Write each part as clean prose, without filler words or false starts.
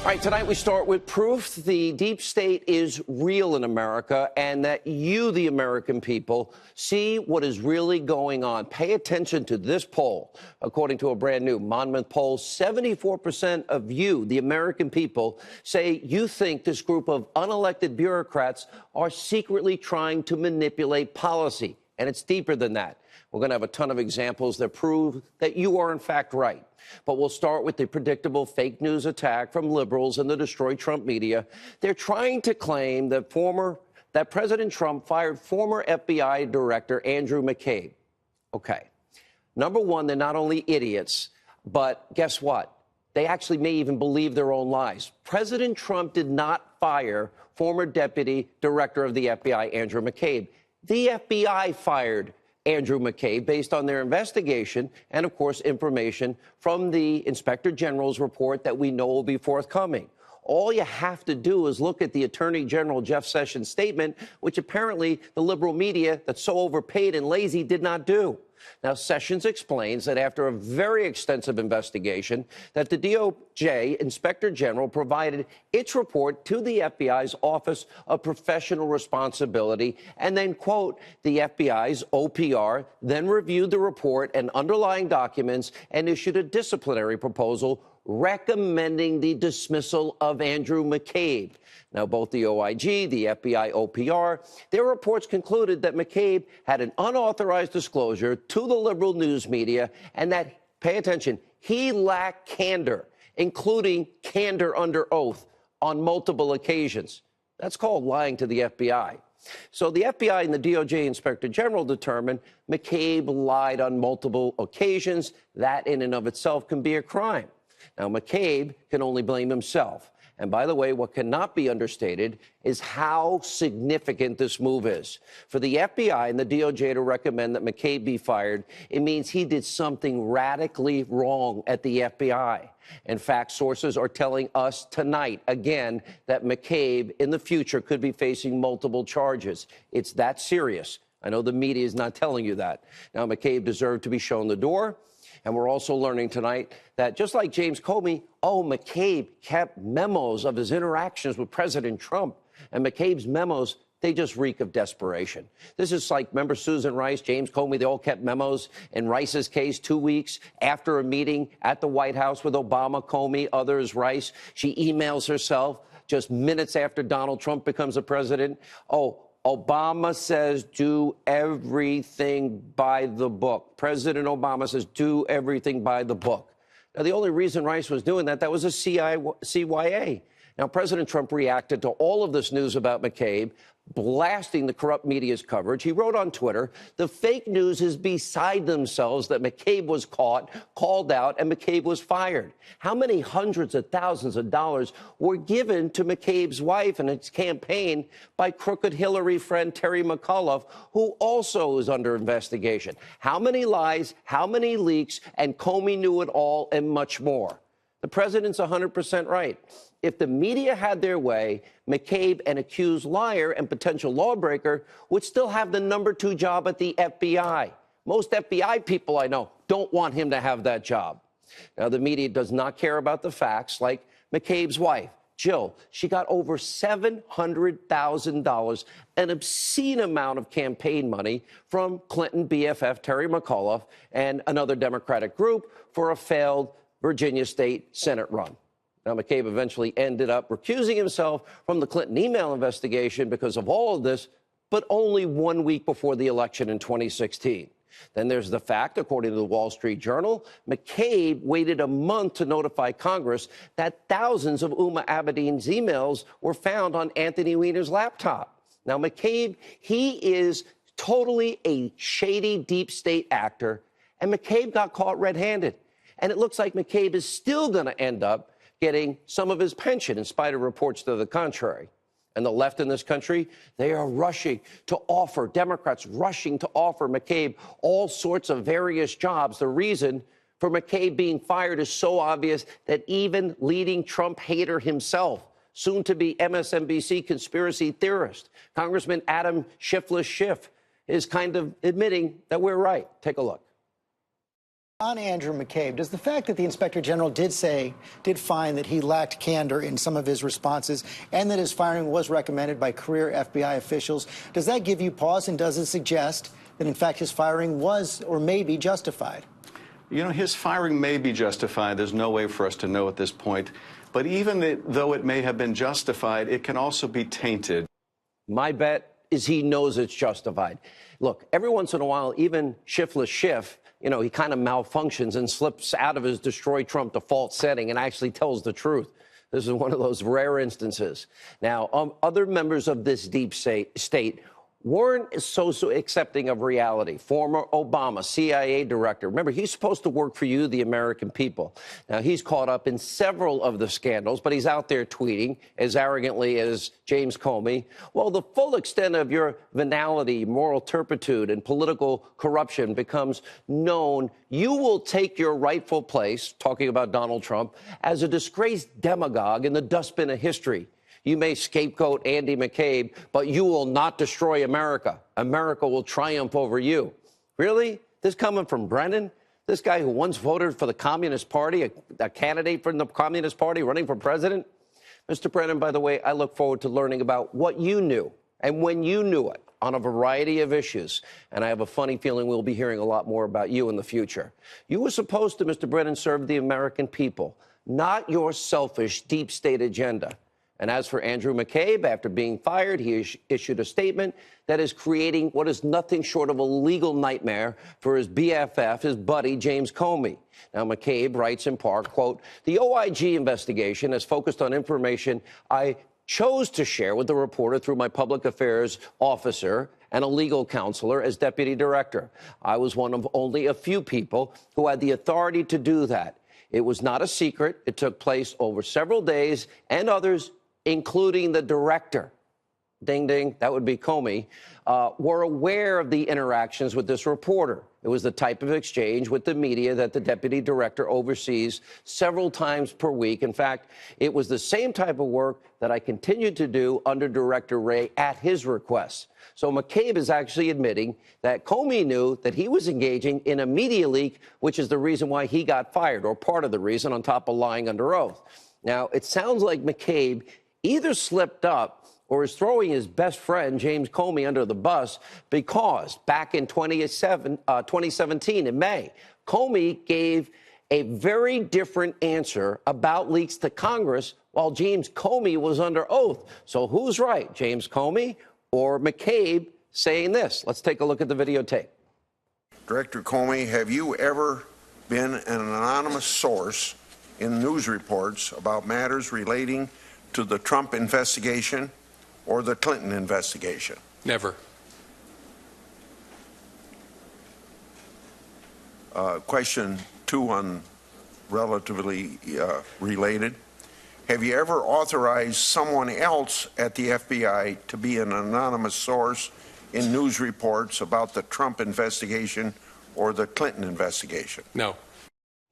All right, tonight we start with proof the deep state is real in America and that you, the American people, see what is really going on. Pay attention to this poll. According to a brand new Monmouth poll, 74% of you, the American people, say you think this group of unelected bureaucrats are secretly trying to manipulate policy. And it's deeper than that. We're going to have a ton of examples that prove that you are, in fact, right. But we'll start with the predictable fake news attack from liberals and the Destroy Trump media. They're trying to claim that President Trump fired former FBI Director Andrew McCabe. Okay. Number one, they're not only idiots, but guess what? They actually may even believe their own lies. President Trump did not fire former Deputy Director of the FBI, Andrew McCabe. The FBI fired Andrew McCabe based on their investigation and, of course, information from the Inspector General's report that we know will be forthcoming. All you have to do is look at the Attorney General Jeff Sessions' statement, which apparently the liberal media that's so overpaid and lazy did not do. Now, Sessions explains that after a very extensive investigation, that the DOJ Inspector General provided its report to the FBI's Office of Professional Responsibility, and then, quote, the FBI's OPR then reviewed the report and underlying documents and issued a disciplinary proposal recommending the dismissal of Andrew McCabe. Now, both the OIG, the FBI OPR, their reports concluded that McCabe had an unauthorized disclosure to the liberal news media and that, pay attention, he lacked candor, including candor under oath on multiple occasions. That's called lying to the FBI. So the FBI and the DOJ Inspector General determined McCabe lied on multiple occasions. That in and of itself can be a crime. Now, McCabe can only blame himself. And by the way, what cannot be understated is how significant this move is. For the FBI and the DOJ to recommend that McCabe be fired, it means he did something radically wrong at the FBI. In fact, sources are telling us tonight, again, that McCabe in the future could be facing multiple charges. It's that serious. I know the media is not telling you that. Now, McCabe deserved to be shown the door. And we're also learning tonight that just like James Comey, McCabe kept memos of his interactions with President Trump. And McCabe's memos, they just reek of desperation. This is like, remember Susan Rice, James Comey, they all kept memos. In Rice's case, 2 weeks after a meeting at the White House with Obama, Comey, others, Rice, she emails herself just minutes after Donald Trump becomes the president. Obama says do everything by the book. President Obama says do everything by the book. Now, the only reason Rice was doing that was a CYA. Now, President Trump reacted to all of this news about McCabe, blasting the corrupt media's coverage. He wrote on Twitter, the fake news is beside themselves that McCabe was caught, called out, and McCabe was fired. How many hundreds of thousands of dollars were given to McCabe's wife and its campaign by crooked Hillary friend Terry McAuliffe, who also is under investigation? How many lies, how many leaks, and Comey knew it all and much more. The president's 100% right. If the media had their way, McCabe, an accused liar and potential lawbreaker, would still have the #2 job at the FBI. Most FBI people I know don't want him to have that job. Now, the media does not care about the facts, like McCabe's wife, Jill. She got over $700,000, an obscene amount of campaign money from Clinton BFF Terry McAuliffe and another Democratic group for a failed Virginia State Senate run. Now, McCabe eventually ended up recusing himself from the Clinton email investigation because of all of this, but only 1 week before the election in 2016. Then there's the fact, according to the Wall Street Journal, McCabe waited a month to notify Congress that thousands of Huma Abedin's emails were found on Anthony Weiner's laptop. Now, McCabe, he is totally a shady deep state actor, and McCabe got caught red-handed. And it looks like McCabe is still going to end up getting some of his pension, in spite of reports to the contrary. And the left in this country, they are rushing to offer, Democrats rushing to offer McCabe all sorts of various jobs. The reason for McCabe being fired is so obvious that even leading Trump hater himself, soon-to-be MSNBC conspiracy theorist, Congressman Adam Schiff is kind of admitting that we're right. Take a look. On Andrew McCabe, does the fact that the Inspector General did find that he lacked candor in some of his responses and that his firing was recommended by career FBI officials, does that give you pause, and does it suggest that, in fact, his firing was or may be justified? You know, his firing may be justified. There's no way for us to know at this point. But even though it may have been justified, it can also be tainted. My bet is he knows it's justified. Look, every once in a while, even Shiftless Schiff, you know, he kind of malfunctions and slips out of his destroy Trump default setting and actually tells the truth. This is one of those rare instances. Now, other members of this deep state weren't so accepting of reality. Former Obama CIA director. Remember, he's supposed to work for you, the American people. Now, he's caught up in several of the scandals, but he's out there tweeting as arrogantly as James Comey. Well, the full extent of your venality, moral turpitude, and political corruption becomes known. You will take your rightful place, talking about Donald Trump, as a disgraced demagogue in the dustbin of history. You may scapegoat Andy McCabe, but you will not destroy America. America will triumph over you. Really? This coming from Brennan? This guy who once voted for the Communist Party, a candidate from the Communist Party running for president? Mr. Brennan, by the way, I look forward to learning about what you knew and when you knew it on a variety of issues. And I have a funny feeling we'll be hearing a lot more about you in the future. You were supposed to, Mr. Brennan, serve the American people, not your selfish deep state agenda. And as for Andrew McCabe, after being fired, he issued a statement that is creating what is nothing short of a legal nightmare for his BFF, his buddy, James Comey. Now, McCabe writes in part, quote, "The OIG investigation has focused on information I chose to share with the reporter through my public affairs officer and a legal counselor as deputy director. I was one of only a few people who had the authority to do that. It was not a secret. It took place over several days, and others, including the director," ding, ding, that would be Comey, were aware of the interactions with this reporter. It was the type of exchange with the media that the deputy director oversees several times per week. In fact, it was the same type of work that I continued to do under Director Wray at his request. So McCabe is actually admitting that Comey knew that he was engaging in a media leak, which is the reason why he got fired, or part of the reason, on top of lying under oath. Now, it sounds like McCabe either slipped up or is throwing his best friend, James Comey, under the bus, because back in 2017, in May, Comey gave a very different answer about leaks to Congress while James Comey was under oath. So who's right, James Comey or McCabe saying this? Let's take a look at the videotape. Director Comey, have you ever been an anonymous source in news reports about matters relating to the Trump investigation or the Clinton investigation? Never. Question two, on relatively related. Have you ever authorized someone else at the FBI to be an anonymous source in news reports about the Trump investigation or the Clinton investigation? No.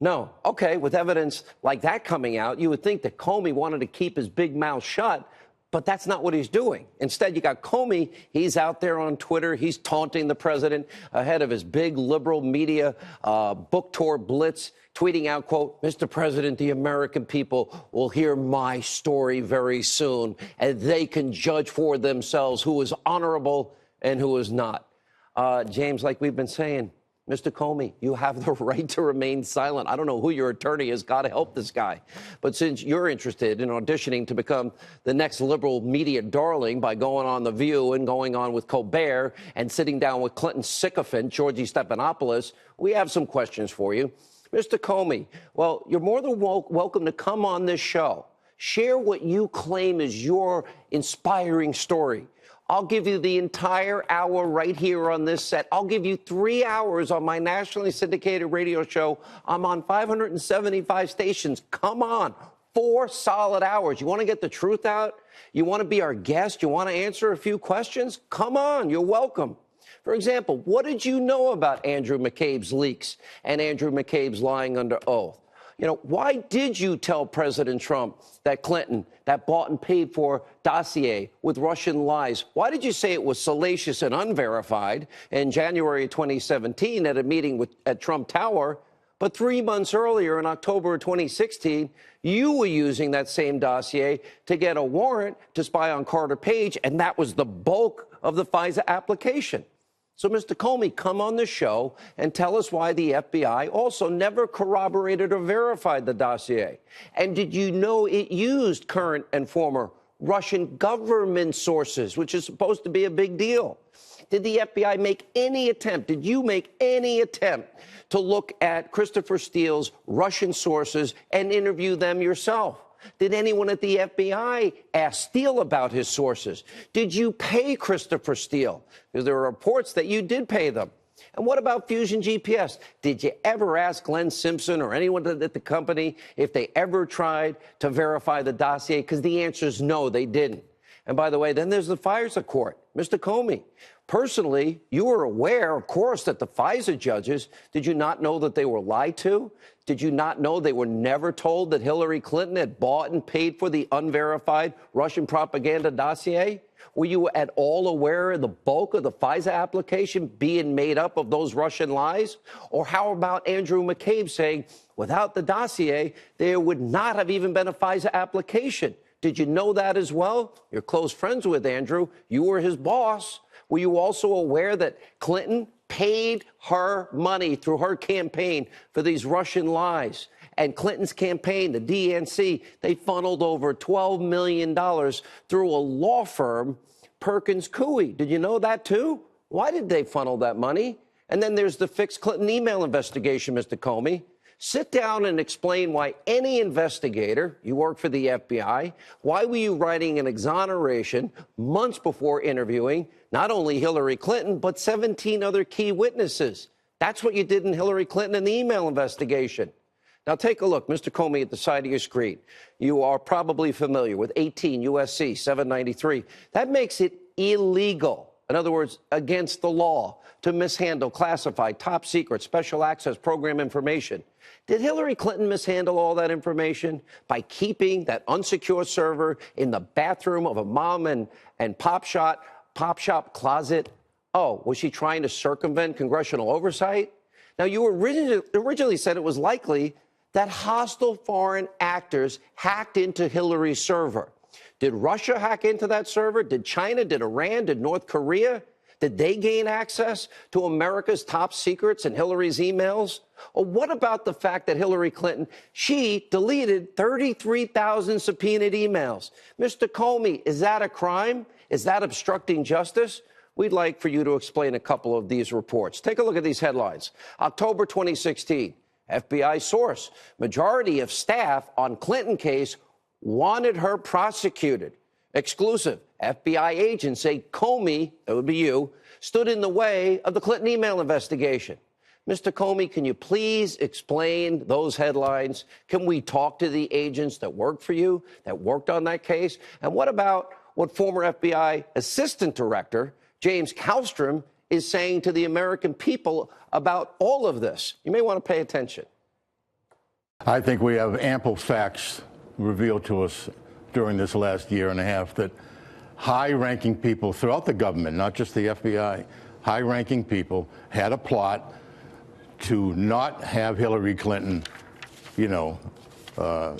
No. Okay, with evidence like that coming out, you would think that Comey wanted to keep his big mouth shut, but that's not what he's doing. Instead, you got Comey. He's out there on Twitter. He's taunting the president ahead of his big liberal media book tour blitz, tweeting out, quote, "Mr. President, the American people will hear my story very soon, and they can judge for themselves who is honorable and who is not." James, like we've been saying, Mr. Comey, you have the right to remain silent. I don't know who your attorney is. God help this guy. But since you're interested in auditioning to become the next liberal media darling by going on The View and going on with Colbert and sitting down with Clinton's sycophant, Georgie Stephanopoulos, we have some questions for you. Mr. Comey, well, you're more than welcome to come on this show. Share what you claim is your inspiring story. I'll give you the entire hour right here on this set. I'll give you 3 hours on my nationally syndicated radio show. I'm on 575 stations. Come on, 4 solid hours. You want to get the truth out? You want to be our guest? You want to answer a few questions? Come on, you're welcome. For example, what did you know about Andrew McCabe's leaks and Andrew McCabe's lying under oath? You know, why did you tell President Trump that Clinton, that bought and paid for dossier with Russian lies? Why did you say it was salacious and unverified in January 2017 at a meeting at Trump Tower, But 3 months earlier, in October of 2016, you were using that same dossier to get a warrant to spy on Carter Page, and that was the bulk of the FISA application. So, Mr. Comey, come on the show and tell us why the FBI also never corroborated or verified the dossier. And did you know it used current and former Russian government sources, which is supposed to be a big deal? Did the FBI make any attempt, did you make any attempt to look at Christopher Steele's Russian sources and interview them yourself? Did anyone at the FBI ask Steele about his sources? Did you pay Christopher Steele? Because there are reports that you did pay them. And what about Fusion GPS? Did you ever ask Glenn Simpson or anyone at the company if they ever tried to verify the dossier? Because the answer is no, they didn't. And by the way, then there's the FISA court. Mr. Comey, personally, you were aware, of course, that the FISA judges, did you not know that they were lied to? Did you not know they were never told that Hillary Clinton had bought and paid for the unverified Russian propaganda dossier? Were you at all aware of the bulk of the FISA application being made up of those Russian lies? Or how about Andrew McCabe saying, without the dossier, there would not have even been a FISA application? Did you know that as well? You're close friends with Andrew. You were his boss. Were you also aware that Clinton paid her money through her campaign for these Russian lies? And Clinton's campaign, the DNC, they funneled over $12 million through a law firm, Perkins Coie. Did you know that, too? Why did they funnel that money? And then there's the fixed Clinton email investigation, Mr. Comey. Sit down and explain why any investigator, you work for the FBI, why were you writing an exoneration months before interviewing not only Hillary Clinton, but 17 other key witnesses? That's what you did in Hillary Clinton in the email investigation. Now, take a look, Mr. Comey, at the side of your screen. You are probably familiar with 18 U.S.C. 793. That makes it illegal, in other words, against the law, to mishandle classified, top secret, special access program information. Did Hillary Clinton mishandle all that information by keeping that unsecure server in the bathroom of a mom and pop shop closet? Oh, was she trying to circumvent congressional oversight? Now, you originally said it was likely that hostile foreign actors hacked into Hillary's server. Did Russia hack into that server? Did China? Did Iran? Did North Korea? Did they gain access to America's top secrets and Hillary's emails? Or what about the fact that Hillary Clinton, she deleted 33,000 subpoenaed emails? Mr. Comey, is that a crime? Is that obstructing justice? We'd like for you to explain a couple of these reports. Take a look at these headlines. October 2016, FBI source, majority of staff on Clinton case wanted her prosecuted. Exclusive, FBI agents say Comey, that would be you, stood in the way of the Clinton email investigation. Mr. Comey, can you please explain those headlines? Can we talk to the agents that worked for you, that worked on that case? And what about what former FBI Assistant Director James Kallstrom is saying to the American people about all of this? You may want to pay attention. I think we have ample facts revealed to us during this last year and a half that high-ranking people throughout the government, not just the FBI, high-ranking people had a plot to not have Hillary Clinton,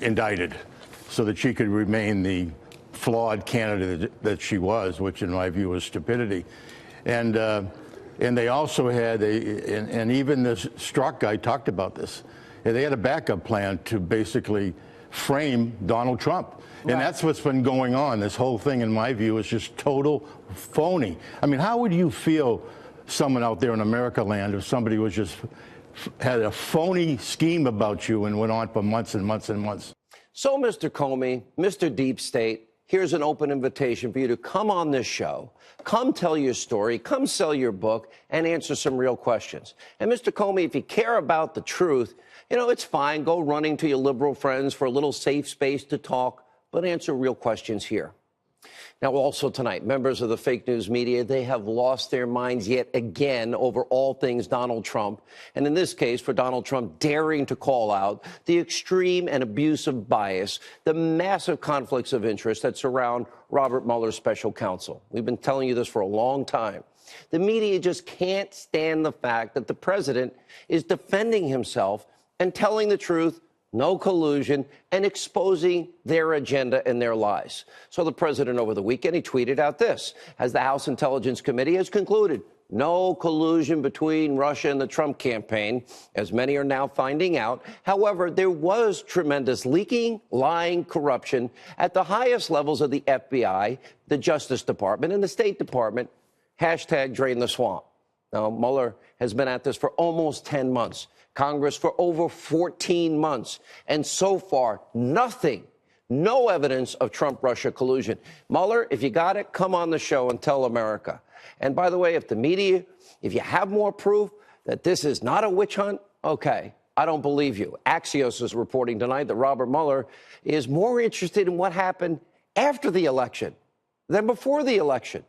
indicted so that she could remain the flawed candidate that she was, which in my view was stupidity. And they also had and even this Strzok guy talked about this. They had a backup plan to basically frame Donald Trump. And that's what's been going on. This whole thing, in my view, is just total phony. I mean, how would you feel, someone out there in America land, if somebody was just had a phony scheme about you and went on for months and months and months? So, Mr. Comey, Mr. Deep State, here's an open invitation for you to come on this show, come tell your story, come sell your book, and answer some real questions. And, Mr. Comey, if you care about the truth, it's fine. Go running to your liberal friends for a little safe space to talk, but answer real questions here. Now, also tonight, members of the fake news media, they have lost their minds yet again over all things Donald Trump. And in this case, for Donald Trump daring to call out the extreme and abusive bias, the massive conflicts of interest that surround Robert Mueller's special counsel. We've been telling you this for a long time. The media just can't stand the fact that the president is defending himself and telling the truth, no collusion, and exposing their agenda and their lies. So the president over the weekend, he tweeted out this, as the House Intelligence Committee has concluded, no collusion between Russia and the Trump campaign, as many are now finding out. However, there was tremendous leaking, lying, corruption at the highest levels of the FBI, the Justice Department, and the State Department. Hashtag drain the swamp. Now, Mueller has been at this for almost 10 months. Congress for over 14 months. And so far, nothing, no evidence of Trump-Russia collusion. Mueller, if you got it, come on the show and tell America. And by the way, if the media, if you have more proof that this is not a witch hunt, okay, I don't believe you. Axios is reporting tonight that Robert Mueller is more interested in what happened after the election than before the election.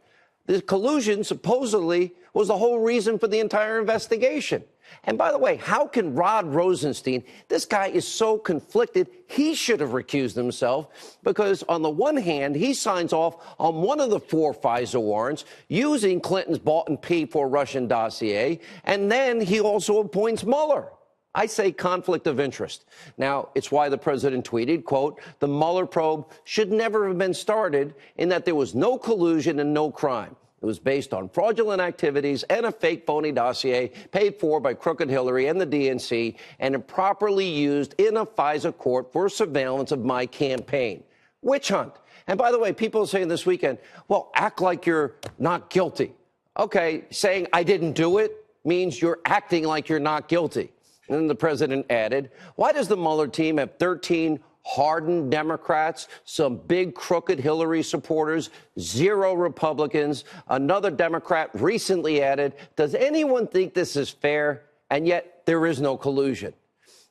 The collusion supposedly was the whole reason for the entire investigation. And by the way, how can Rod Rosenstein, this guy is so conflicted, he should have recused himself because on the one hand, he signs off on one of the 4 FISA warrants using Clinton's bought and paid for Russian dossier, and then he also appoints Mueller. I say conflict of interest. Now, it's why the president tweeted, quote, the Mueller probe should never have been started in that there was no collusion and no crime. It was based on fraudulent activities and a fake phony dossier paid for by Crooked Hillary and the DNC and improperly used in a FISA court for surveillance of my campaign. Witch hunt. And by the way, people are saying this weekend, well, act like you're not guilty. Okay, saying I didn't do it means you're acting like you're not guilty. And then the president added, why does the Mueller team have 13 hardened Democrats, some big crooked Hillary supporters, 0 Republicans? Another Democrat recently added, does anyone think this is fair? And yet there is no collusion.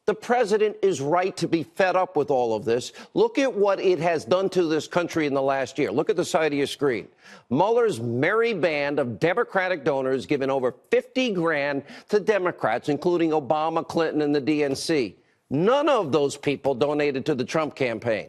The president is right to be fed up with all of this. Look at what it has done to this country in the last year. Look at the side of your screen. Mueller's merry band of Democratic donors giving over 50 grand to Democrats, including Obama, Clinton, and the DNC. None of those people donated to the Trump campaign.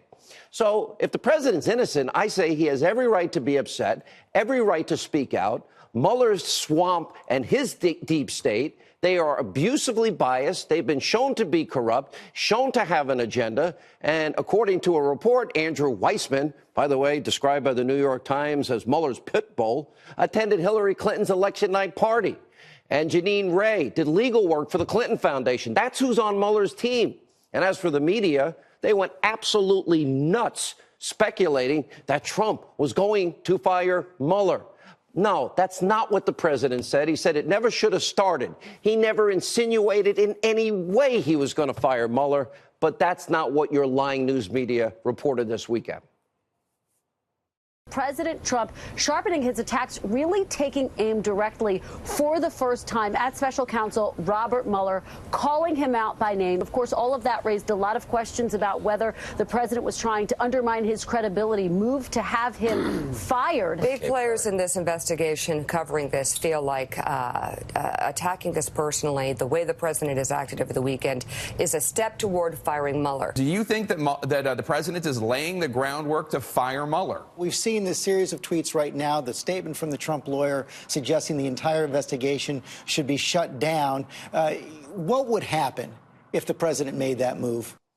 So if the president's innocent, I say he has every right to be upset, every right to speak out. Mueller's swamp and his deep state, they are abusively biased. They've been shown to be corrupt, shown to have an agenda. And according to a report, Andrew Weissman, by the way, described by the New York Times as Mueller's pit bull, attended Hillary Clinton's election night party. And Jeanine Ray did legal work for the Clinton Foundation. That's who's on Mueller's team. And as for the media, they went absolutely nuts speculating that Trump was going to fire Mueller. No, that's not what the president said. He said it never should have started. He never insinuated in any way he was going to fire Mueller. But that's not what your lying news media reported this weekend. President Trump sharpening his attacks, really taking aim directly for the first time at special counsel Robert Mueller, calling him out by name. Of course, all of that raised a lot of questions about whether the president was trying to undermine his credibility, move to have him fired. Big players in this investigation covering this feel like attacking this personally, the way the president has acted over the weekend, is a step toward firing Mueller. Do you think that the president is laying the groundwork to fire Mueller? We've seen this series of tweets right now, the statement from the Trump lawyer suggesting the entire investigation should be shut down. What would happen if the president made that move?